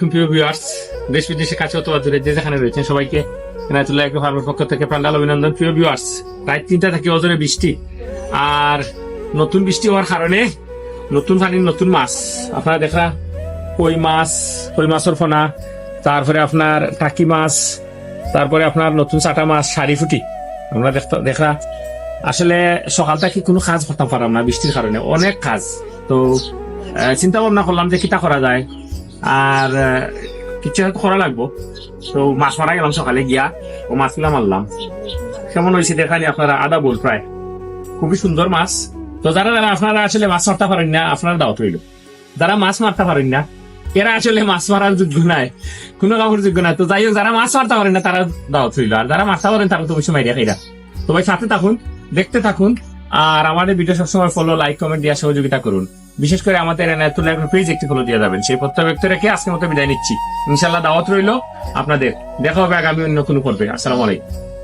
আলাইকুম প্রিয় ভিউয়ার্স, দেশ বিদেশে কাছে অথবা দূরে যে যেখানে রয়েছেন সবাইকে এনায়েতুল্লাহ এগ্রো ফার্মের পক্ষ থেকে প্রাণঢাল অভিনন্দন। প্রিয় ভিউয়ার্স, রাত 3টা থেকে অজরে বৃষ্টি, আর নতুন বৃষ্টি হওয়ার কারণে নতুন পানির নতুন মাছ আপনারা দেখা, কই মাছের ফোনা, তারপরে আপনার টাকি মাছ, তারপরে আপনার নতুন চাটা মাছ, সারি ফুটি আমরা দেখা। আসলে সকাল থেকে কোনো কাজ করতে পারলাম না বৃষ্টির কারণে, অনেক কাজ। তো চিন্তা ভাবনা করলাম যে কিটা করা যায়, আর কিছু হয়তো করা লাগবো। তো মাছ মারা গেলাম সকালে গিয়া, ও মাছগুলা মারলাম। কেমন হয়েছে দেখানি আপনারা, আদা বোল প্রায়, খুবই সুন্দর মাছ। তো যারা যারা আপনারা আসলে মাছ মারতে পারেন না, আপনারা দাওয়াত হইল। যারা মাছ মারতে পারেন না, এরা আসলে মাছ মারার যোগ্য নাই, কোনো কামড় যোগ্য নাই। তো যাই হোক, যারা মাছ মারতে পারেন না তারা দাওয়াত হইল, আর যারা মারতে পারেন তারা তো অবশ্যই মাইরিয়া খাইরা। তো ভাই সাথে থাকুন, দেখতে থাকুন, আর আমাদের ভিডিও সবসময় ফলো, লাইক, কমেন্ট দিয়ে সহযোগিতা করুন। বিশেষ করে আমাদের এনায়েতুল্লাহ এগ্রো পেজ একটি ফলো দিয়ে যাবেন। সেই প্রত্যেক ব্যক্তি রেখে আজকের মতো বিদায় নিচ্ছি। ইনশাল্লাহ দাওয়াত রইল আপনাদের। দেখা হবে আগামী অন্য কোনো পর্বে। আসসালামু আলাইকুম।